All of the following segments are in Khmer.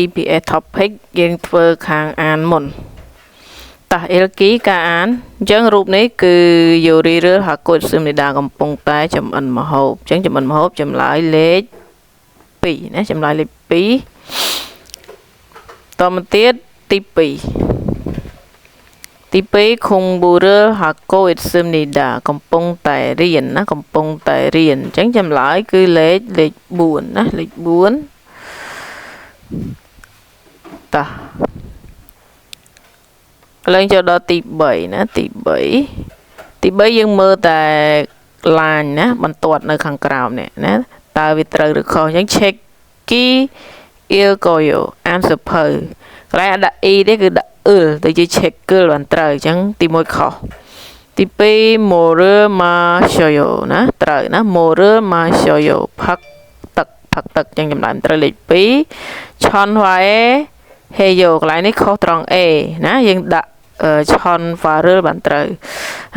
EPA topic យើងធ្វើខាងអានមុនតោះ Elki ការអានអញ្ចឹងរូបនេះគឺយោរីរើហាកូចសឹមនីដាកំពុងតែចំអិនម្ហូបអញ្ចឹងចំអិនម្ហូបចម្លើយលេខ2ណាចម្លើយលេខ2តមកទៀតទី2ទី2ខុងប៊ូរើហាកូចសឹមនីដាកំពុងតែរៀនណាកំពុងតែរៀនអញ្ចឹងចម្លើយគឺលេខ4ណាលេខ4តោះឥឡូវចូលដល់ទី3ណាទី3យើងមើលតែឡាញណាបន្ទាត់នៅខាងក្រោមនេះណាតើវាត្រូវឬខុសអញ្ចឹង check key ilkoyo អានសភៅកន្លែងដាក់ e ទេគឺដាក់ ទៅជា check បានត្រូវអញ្ចឹងទី1ខុសទី2 morer ma shoyo ណាត្រូវណា morer ma shoyo ផឹកទឹកអញ្ចឹងចម្លើយត្រូវលេខ2 chon wae heyo កន្លែងនេះខុសត្រង់ a ណាយើងដាក់chon farel បានត្រូវ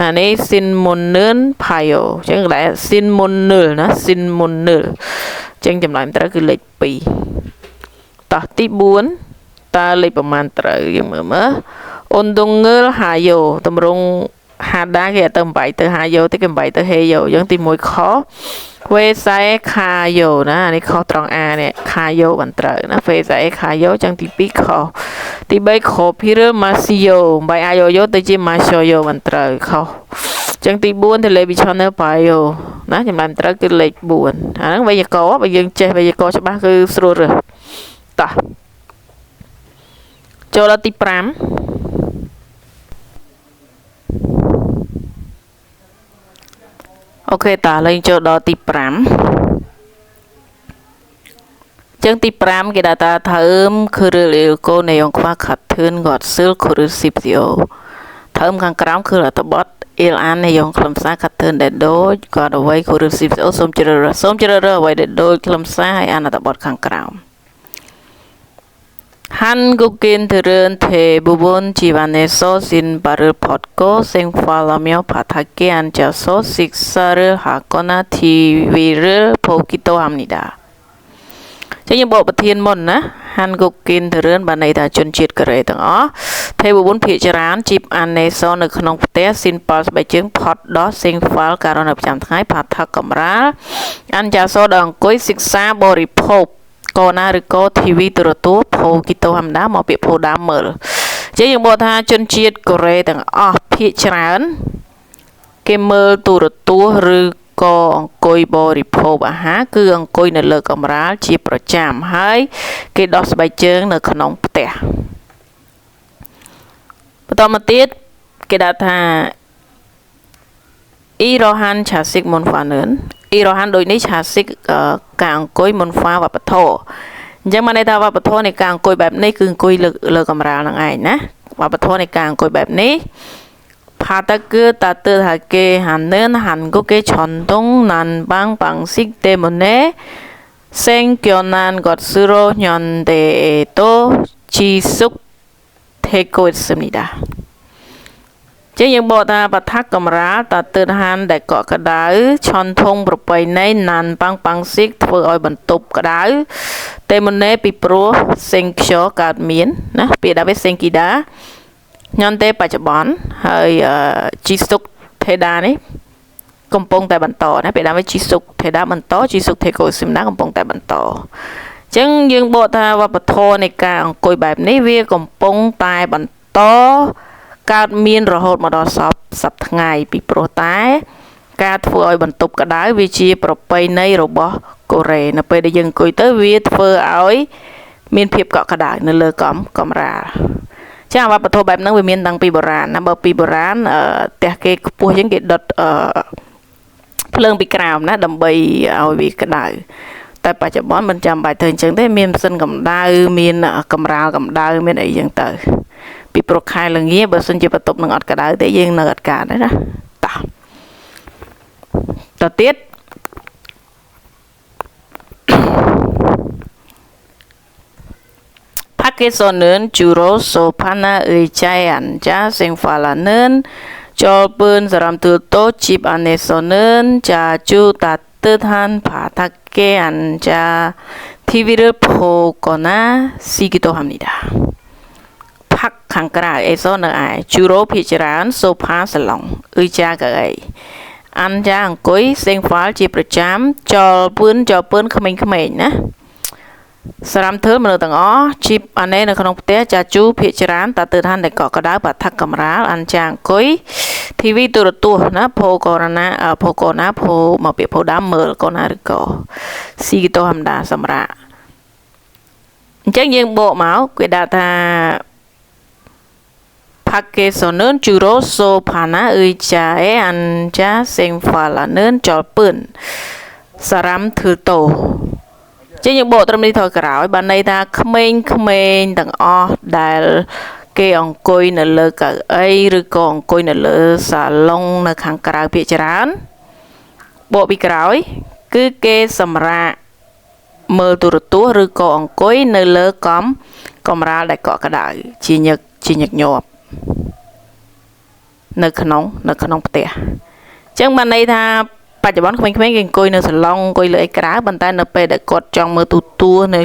អានេះ sinmonel payo អញ្ចឹងកន្លែង sinmonel ណា sinmonel អញ្ចឹងចម្លើយត្រូវគឺលេខ2តោះទី4តើលេខប្រមាណត្រូវយើងមើលundongel hayo តម្រងហាដាគេអត់ទៅ8ទៅ hayo ទេគេ8ទៅ heyo អញ្ចឹងទី1ខុសវេសែខាយោណានេះខុសត្រង់ a នេះខាយោបានត្រូវណាវេសែខាយោអញ្ចឹងទី2ខុសទី3ខូភីរម៉ាស៊ីយ៉ូបាយអាយ៉ូទៅជាម៉ាស្យ៉ូបានត្រូវខុសអញ្ចឹងទី4 television បាយយោណាចម្លើយត្រូវគឺលេខ4អាហ្នឹងវេយ្យាករណ៍បើយើងចេះវេយ្យាករណ៍ច្បាស់គឺស្រួលរើសតោះចូលដល់ទី5អូខេតាឡើងចូលដល់ទី5ចឹងទី5គេដាក់ថាថើមគឺរលកូននៃអង្គខ្វះខាត់ធឿនគាត់សឺលគឺស៊ីបស៊ីអូថើមខាងក្រោមគឺអត្ថបទអ៊ីលអាននៃអង្គខ្លឹមសារខាត់ធឿនដែលដូចគាត់អ្វីគឺស៊ីបស៊ីអូសូមជ្រើសរើសអ្វីដែលដូចខ្លឹមសារហើយអានអត្ថបទខាងក្រោម한국인들은 대부분 집안에서 신발을 벗고 생활하며 바닥에 앉아서 식사를 하거나 TV를 보기도 합니다. ចឹងយើងបកប្រធានមុនណា 한국인들은 បានន័យថាជនជាតិកូរ៉េទាំងអស់ 대부분 ភាគច្រើនជីបអានេសនៅក្នុងផ្ទះ sinpal ស្បែកជើង ផត់ដោះ 생활 ការរស់នៅប្រចាំថ្ងៃ បាថកកំរាល 앉아서 ដល់អង្គុយ សិក្សាបរិភោគកូណាឬក៏ TV ទូរទស្សន៍ Pokito ធម្មតាមកពាក្យ Poda មើលអញ្ចឹងយើងបកថាជនជាតិកូរ៉េទាំងអស់ភាគច្រើនគេមើលទូរទស្សន៍ឬក៏អង្គុយបរិភោគអាហារគឺអង្គុយនៅលើកំរាលជាប្រចាំហើយគេដោះស្បែកជើងនៅក្នុងផ្ទះបន្តមកទៀតគេដាក់ថា Irohan Chasik Monfanen Irohan ដូចនេះ Chasik ការអង្គុយ Monfa វប្បធម៌អញ្ចឹងមកន័យថាវប្បធម៌នៃការអង្គុយបែបនេះគឺអង្គុយលើកំរាលនឹងឯងណាវប្បធម៌នៃការអង្គុយបែបនេះ 바닥을 따뜻하게 하는 한국의 전통 난방 방식 때문에 생겨난 것으로 현대에도 지속되고 있습니다. ចឹងយើងបកថាបថាកំរាលតាទិនហានដែលកក់ក្ដៅឆនធងប្របីណៃណានប៉ាំងប៉ាំងស៊ីកធ្វើឲ្យបន្ទប់ក្ដៅតែមុននេះពីព្រោះសេងខ្យកើតមានណាពាក្យដាក់វាសេងគីដាញ៉ាំទេបច្ចុប្បន្នហើយជីសុកថេដានេះកំពុងតែបន្តណាពាក្យដាក់វាជីសុកថេដាបន្តជីសុកថេកូស៊ីមណាកំពុងតែបន្តអញ្ចឹងយើងបកថាវប្បធម៌នៃការអង្គុយបែបនេះវាកំពុងតែបន្តកើតមានរហូតមកដល់សប្តាហ៍ថ្ងៃពីព្រោះតែការធ្វើឲ្យបន្ទប់ក្តៅវាជាប្រពៃណីរបស់កូរ៉េនៅពេលដែលយើងអង្គុយទៅវាធ្វើឲ្យមានភាពកក់ក្តៅនៅលើកំរាលចាវប្បធម៌បែបហ្នឹងវាមានតាំងពីបុរាណណាបើពីបុរាណផ្ទះគេខ្ពស់ជាងគេដុតភ្លើងពីក្រោមណាដើម្បីឲ្យវាក្តៅតែបច្ចុប្បន្នមិនចាំបាច់ធ្វើអញ្ចឹងទេមានម៉ាស៊ីនកម្ដៅមានកំរាលកម្ដៅមានអីចឹងទៅពីព្រោះខែល្ងាបើសិនជាបន្ទប់នឹងអត់ក្តៅទេយើងនៅអត់កើតទេណាតោះទៀត밖에서는 주로 소파나 의자에 앉아 생활하는 젊은 사람들도 집 안에서는 자주 따뜻한 바닥에 앉아 TV를 보거나 쉬기도 합니다. 팍 강가에서 나아요. 주로 피지란 소파 살롱, 의자 가에 앉아 앉고 생활 지프람 절분 크맹크맹 나 사람 들មនុស្សទាំងអស់ជីបអានេះនៅក្នុងផ្ទះចាជូភាគច្រើនតាទើឋានដែលកក់ក្ដៅបាថាកាមេរ៉ាអានចាអង្គុយ TV ទូរទស្សន៍ណាភោកូណាភោមកពាក្យភោដើមមើលកូណាឬក៏ស៊ីទៅធម្មតាសម្រាប់អញ្ចឹងយើងបកមកគេដាក់ថា Pakaisanon juro sopana 의자에 앉아 생활하는 절분 사람 들도 ជាយើងបកត្រឹមនេះថយក្រោយបានន័យថាក្មេងៗទាំងអស់ដែលគេអង្គុយនៅលើកៅអីឬក៏អង្គុយនៅលើសាឡុងនៅខាងក្រៅភាគច្រើនបកពីក្រោយគឺគេសម្រាប់មើលទូរទស្សន៍ឬក៏អង្គុយនៅលើកំរាលដែលកក់ក្ដៅជាញឹកញាប់នៅក្នុងផ្ទះអញ្ចឹងបានន័យថាបច្ចុប្បន្នក្មេងៗគេអង្គុយនៅសាឡុងអង្គុយលើអីក្រៅប៉ុន្តែនៅពេលដែលគាត់ចង់មើលទូរទស្សន៍នៅ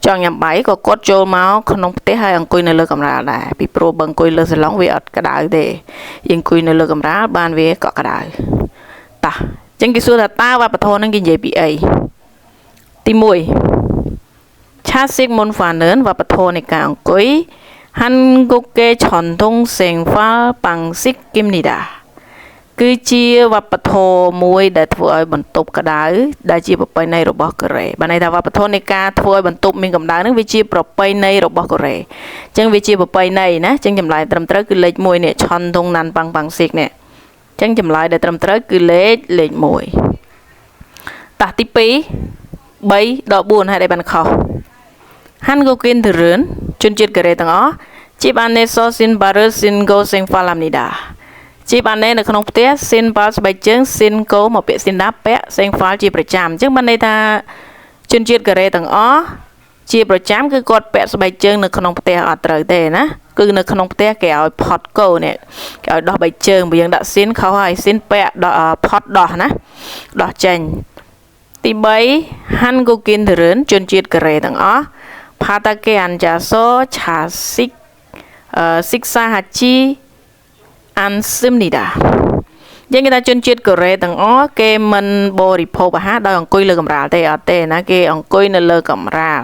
ចង់ញ៉ាំបាយក៏គាត់ចូលមកក្នុងផ្ទះហើយអង្គុយនៅលើកម្រាលដែរពីព្រោះបើអង្គុយលើសាឡុងវាអត់ក្ដៅទេយើងអង្គុយនៅលើកម្រាលបានវាកក់ក្ដៅតោះអញ្ចឹងគេសួរថាតើវប្បធម៌ហ្នឹងគេនិយាយពីអីទី1 Chasik Monfanen វប្បធម៌នៃការអង្គុយ 한국의 전통 생활 방식입니다. គឺជាវប្បធម៌មួយដែលធ្វើឲ្យបន្ទប់ក្ដៅដែលជាប្រពៃណីរបស់កូរ៉េបានន័យថាវប្បធម៌នៃការធ្វើឲ្យបន្ទប់មានកម្ដៅហ្នឹងវាជាប្រពៃណីរបស់កូរ៉េអញ្ចឹងវាជាប្រពៃណីណាអញ្ចឹងចម្លើយត្រឹមត្រូវគឺលេខ1នេះឆនតុងណានប៉ាំងប៉ាំងស៊ីកនេះអញ្ចឹងចម្លើយដែលត្រឹមត្រូវគឺលេខ1តោះទី2 3ដល់4ហេតុអីបានខុស 한국인들은 ជនជាតិកូរ៉េទាំងអស់ 집 안에서 신발을 신고 생활합니다. 집 안에 នៅក្នុងផ្ទះ 신발 ស្បែកជើង 신고 មកពាក្យ 신다 ពាក់ 생활 ជាប្រចាំអញ្ចឹងបានន័យថាជនជាតិកូរ៉េទាំងអស់ជាប្រចាំគឺគាត់ពាក់ស្បែកជើងនៅក្នុងផ្ទះអត់ត្រូវទេណាគឺនៅក្នុងផ្ទះគេឲ្យផត់កោនេះគេឲ្យដោះបែកជើងបើយើងដាក់ sin ខុសហើយ sin ពាក់ផត់ដោះណាដោះចេញទី3 한국인들은 ជនជាតិកូរ៉េទាំងអស់ 바닥에 앉아서 자식 식사하지 않습니다. យើងគេថាជនជាតិកូរ៉េទាំងអស់គេមិនបរិភោគអាហារដោយអង្គុយលើកម្រាលទេអត់ទេណាគេអង្គុយនៅលើកម្រាល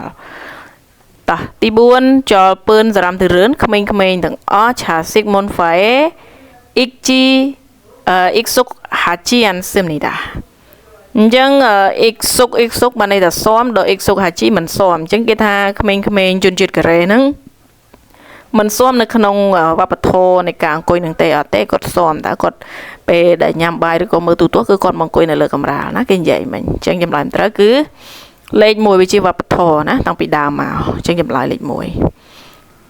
តោះទី4ចលពឿនសារ៉ាំទិរឿនក្មេងៗទាំងអស់ឆាសិកមុនហ្វ៉ែអ៊ីកជីអ៊ីកសុកហាជីអានស៊ីមនីដាអញ្ចឹងអ៊ីកសុកបានន័យថាស៊ំដល់អ៊ីកសុកហាជីមិនស៊ំអញ្ចឹងគេថាក្មេងៗជនជាតិកូរ៉េហ្នឹងមិនស៊ំនៅក្នុងវប្បធម៌នៃការអង្គុយនឹងទេអត់ទេគាត់ស៊ំតែគាត់ពេលដែលញ៉ាំបាយឬក៏មើលទូរទស្សន៍គឺគាត់មកអង្គុយនៅលើកម្រាលណាគេនិយាយមិញអញ្ចឹងចម្លើយត្រូវគឺលេខ1វាជាវប្បធម៌ណាតាំងពីដើមមកអញ្ចឹងចម្លើយលេខ1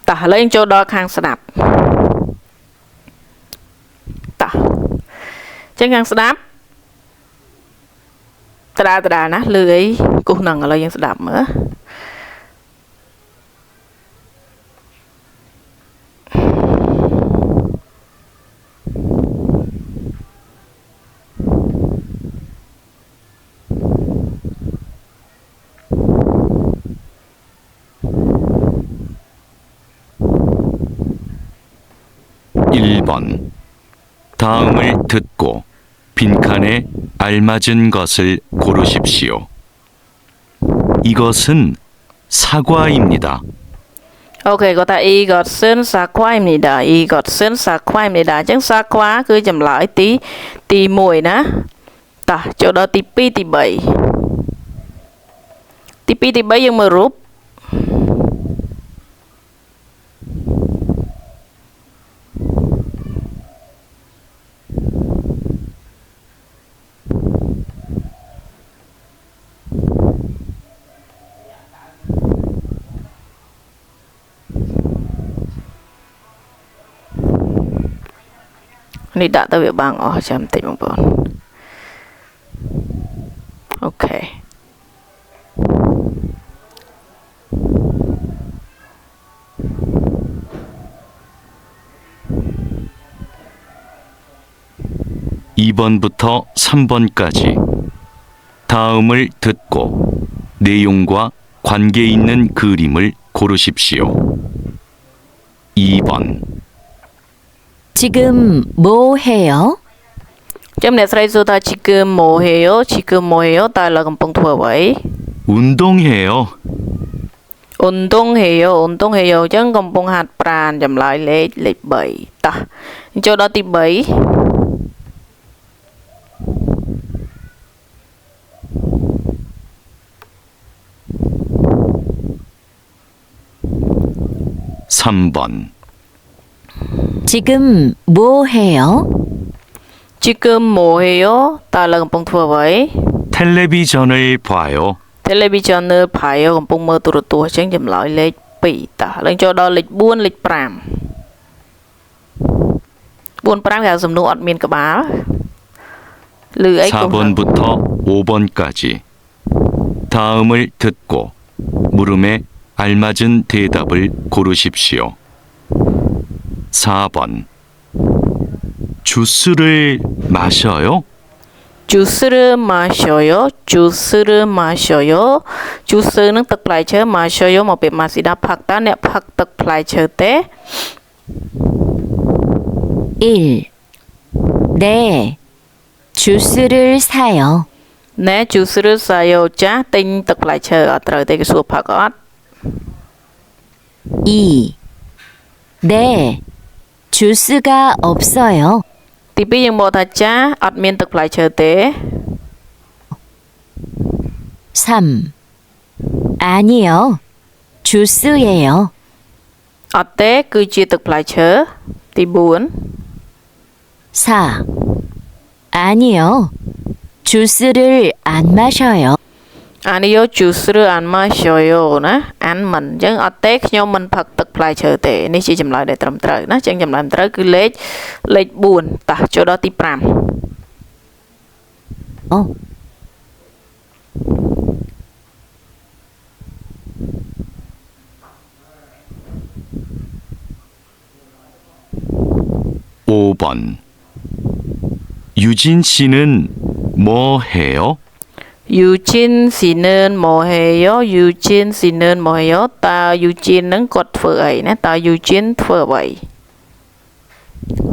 តោះឥឡូវយើងចូលដល់ខាងស្ដាប់តោះអញ្ចឹងខាងស្ដាប់តដាណាលឺអីគូសហ្នឹងឥឡូវយើងស្ដាប់មើល1번 다음을 듣고 빈칸에 알맞은 것을 고르십시오. 이것은 사과입니다. 오케이, gọi ta 이것은 사과입니다. 이것은 사과입니다. chẳng 사과 cứ chậm lại tí mùi ná. Ta, chỗ đó tí 2, tí 7. Tí 2, tí 7 dương mơ rút. Ini tak tahu bang jam tik pun. Okay. (2번부터 3번까지) 다음을 듣고 내용과 관계 있는 그림을 고르십시오. 2번, 지금 뭐 해요? ចាំអ្នកស្រីសួរថាជីគឺម៉ូហេយោជីគឺម៉ូហេយោតើឥឡូវកំពុងធ្វើអ្វី 운동해요. អ៊ុនតុងហេយោអ៊ុនតុងហេយោអញ្ចឹងកំពុងហាត់ប្រាណចម្លើយលេខ3តោះចូលដល់ទី3 3번, 지금 뭐 해요? ជីគឺម៉ូហេយោតើឥឡូវកំពុងធ្វើអ្វី 텔레비전을 봐요. television នៅផាយកំពុងមើលទូរទស្សន៍អញ្ចឹងចម្លើយលេខ2តោះឥឡូវចូលដល់លេខ4លេខ5 4 5គេហៅសំណួរអត់មានក្បាលឬអីក៏ 4번부터 5번까지 다음을 듣고 물음에 알맞은 대답을 고르십시오. 4번, 주스를 마셔요? ជូស្ឬម៉ាសយោជូស្ឬម៉ាសយោជូស្នឹងទឹកផ្លែឈើម៉ាសយោមកពីម៉ាស៊ីដាផឹកតើអ្នកផឹកទឹកផ្លែឈើទេ 1. 네. 주스를 사요. ណែជូស្ឬសាយោចាស់ទិញទឹកផ្លែឈើអត់ត្រូវទេគេសួរផឹកអត់ 2. 네. 주스가 없어요. ទី2យើងមកថាចាស់អត់មានទឹកផ្លែឈើទេ 3. 아니요. 주스예요. អត់ទេគឺជាទឹកផ្លែឈើទី4 4. 아니요. 주스를 안 마셔요. អានេះយោជូស្ឬអានម៉ាសយោណាអានមិនអញ្ចឹងអត់ទេខ្ញុំមិនផឹកទឹកផ្លែឈើទេនេះជាចម្លើយដែលត្រឹមត្រូវណាអញ្ចឹងចម្លើយត្រូវគឺលេខ4តោះចូលដល់ទី5 어. 5번, 유진 씨는 뭐 해요? យូជីនស៊ីនឺនម៉ូហេយោយូជីនស៊ីនឺនម៉ូហេយោតើយូជីននឹងគាត់ធ្វើអីណាតើយូជីនធ្វើអ្វី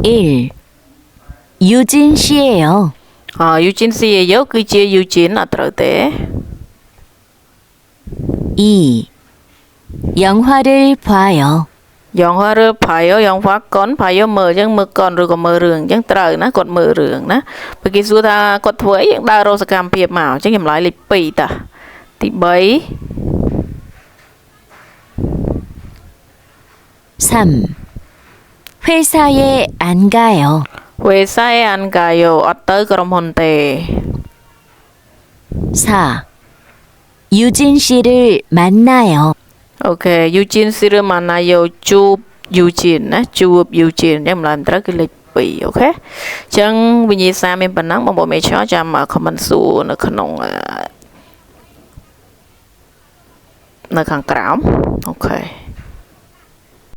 1. 유진 씨예요. យូជីនស៊ីយោគឺជាយូជីនអត់ត្រូវទេ 2. 영화를 봐요. យ៉ងហរផាយោយ៉ងហ្វាកុនផាយោមើលអញ្ចឹងមើលកុនឬក៏មើលរឿងអញ្ចឹងត្រូវណាគាត់មើលរឿងណាបើគេសួរថាគាត់ធ្វើអីយើងដើររកសកម្មភាពមកអញ្ចឹងចម្លើយលេខ2តាទី3 3. 회사에 안 가요. វេសៃអានកាយោអត់ទៅក្រុមហ៊ុនទេ 4. 유진 씨를 만나요. អូខេយូជីនស៊ីរម៉ាណាយោជួបយូជីនណាជួបយូជីនអញ្ចឹងចម្លើយត្រូវគឺលេខ2អូខេអញ្ចឹងវិញ្ញាសាមានប៉ុណ្ណឹងបងប្អូនមេឆោចាំ comment សួរនៅក្នុងនៅខាងក្រោមអូខេ